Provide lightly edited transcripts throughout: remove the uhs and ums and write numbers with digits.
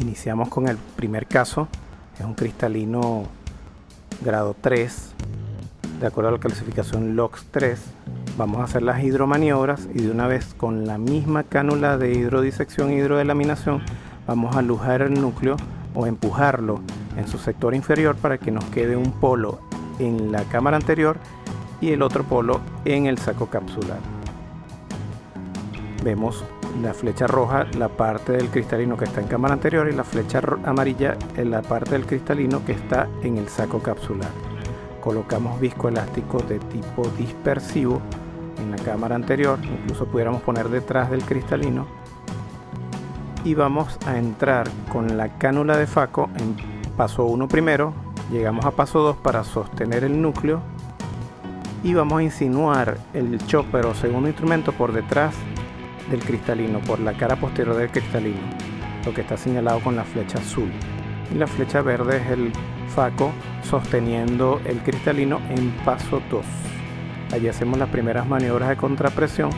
Iniciamos con el primer caso. Es un cristalino grado 3, de acuerdo a la clasificación LOX 3. Vamos a hacer las hidromaniobras y de una vez con la misma cánula de hidrodisección y hidrodelaminación vamos a lujar el núcleo o empujarlo en su sector inferior para que nos quede un polo en la cámara anterior y el otro polo en el saco capsular. Vemos la flecha roja, la parte del cristalino que está en cámara anterior, y la flecha amarilla en la parte del cristalino que está en el saco capsular. Colocamos viscoelástico de tipo dispersivo en la cámara anterior, incluso pudiéramos poner detrás del cristalino, y vamos a entrar con la cánula de Faco en paso 1 primero, llegamos a paso 2 para sostener el núcleo y vamos a insinuar el chopper o segundo instrumento por detrás del cristalino, por la cara posterior del cristalino, lo que está señalado con la flecha azul, y la flecha verde es el Faco sosteniendo el cristalino en paso 2. Allí hacemos las primeras maniobras de contrapresión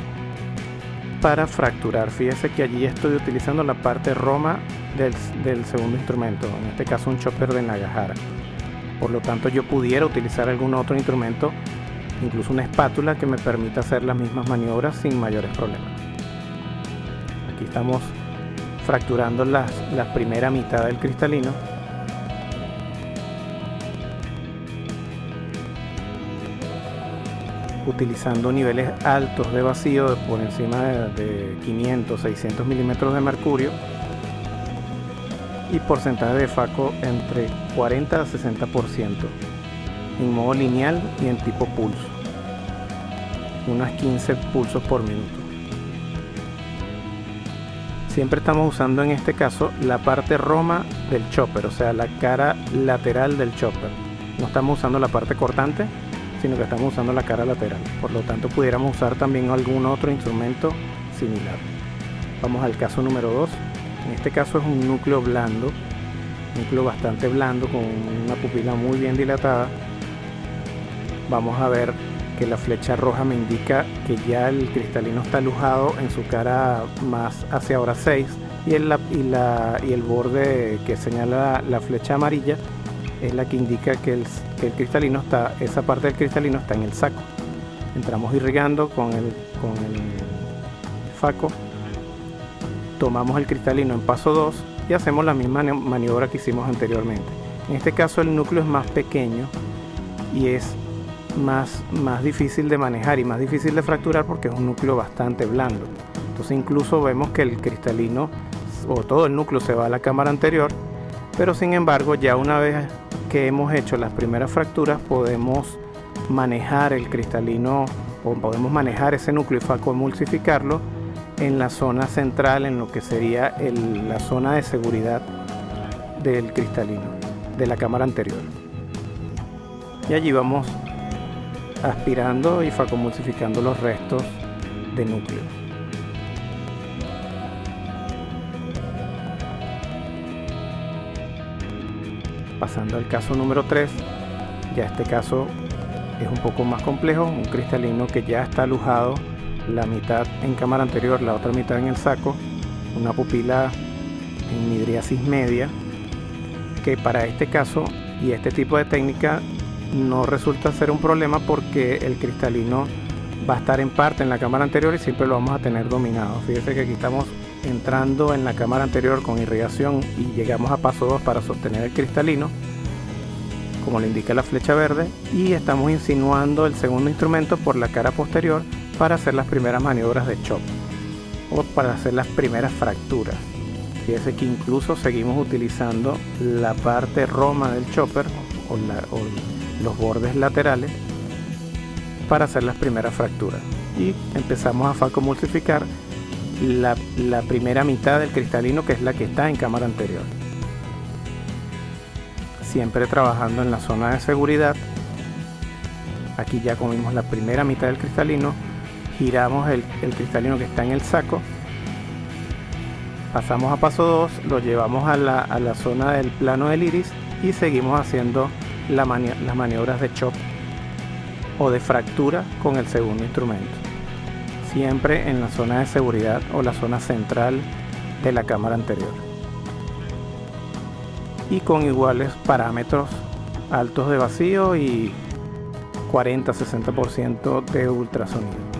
para fracturar. Fíjese que allí estoy utilizando la parte roma del segundo instrumento, en este caso un chopper de Nagahara. Por lo tanto, yo pudiera utilizar algún otro instrumento, incluso una espátula, que me permita hacer las mismas maniobras sin mayores problemas. Aquí estamos fracturando la primera mitad del cristalino. Utilizando niveles altos de vacío por encima de 500, 600 milímetros de mercurio y porcentaje de Faco entre 40 a 60% en modo lineal y en tipo pulso, unas 15 pulsos por minuto. Siempre estamos usando en este caso la parte roma del chopper, o sea, la cara lateral del chopper. No estamos usando la parte cortante, sino que estamos usando la cara lateral. Por lo tanto, pudiéramos usar también algún otro instrumento similar. Vamos al caso número 2. En este caso es un núcleo blando, núcleo bastante blando con una pupila muy bien dilatada. Vamos a ver que la flecha roja me indica que ya el cristalino está lujado en su cara más hacia hora 6, y el borde que señala la flecha amarilla es la que indica que el cristalino está, esa parte del cristalino está en el saco. Entramos irrigando con el Faco, tomamos el cristalino en paso 2 y hacemos la misma maniobra que hicimos anteriormente. En este caso el núcleo es más pequeño y es más difícil de manejar y más difícil de fracturar porque es un núcleo bastante blando. Entonces incluso vemos que el cristalino o todo el núcleo se va a la cámara anterior, pero sin embargo ya una vez que hemos hecho las primeras fracturas podemos manejar el cristalino o podemos manejar ese núcleo y Faco emulsificarlo en la zona central, en lo que sería la zona de seguridad del cristalino de la cámara anterior, y allí vamos aspirando y Faco emulsificando los restos de núcleo. Pasando al caso número 3, ya este caso es un poco más complejo, un cristalino que ya está lujado, la mitad en cámara anterior, la otra mitad en el saco, una pupila en midriasis media, que para este caso y este tipo de técnica no resulta ser un problema porque el cristalino va a estar en parte en la cámara anterior y siempre lo vamos a tener dominado. Fíjense que aquí estamos entrando en la cámara anterior con irrigación y llegamos a paso 2 para sostener el cristalino, como le indica la flecha verde, y estamos insinuando el segundo instrumento por la cara posterior para hacer las primeras maniobras de chop o para hacer las primeras fracturas. Fíjense que incluso seguimos utilizando la parte roma del chopper o los bordes laterales para hacer las primeras fracturas, y empezamos a Faco emulsificar la primera mitad del cristalino, que es la que está en cámara anterior, siempre trabajando en la zona de seguridad. Aquí ya comimos la primera mitad del cristalino, giramos el cristalino que está en el saco, pasamos a paso 2, lo llevamos a la zona del plano del iris y seguimos haciendo las maniobras de chop o de fractura con el segundo instrumento, siempre en la zona de seguridad o la zona central de la cámara anterior. y con iguales parámetros altos de vacío y 40-60% de ultrasonido.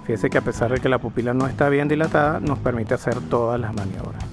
Fíjese que a pesar de que la pupila no está bien dilatada, nos permite hacer todas las maniobras.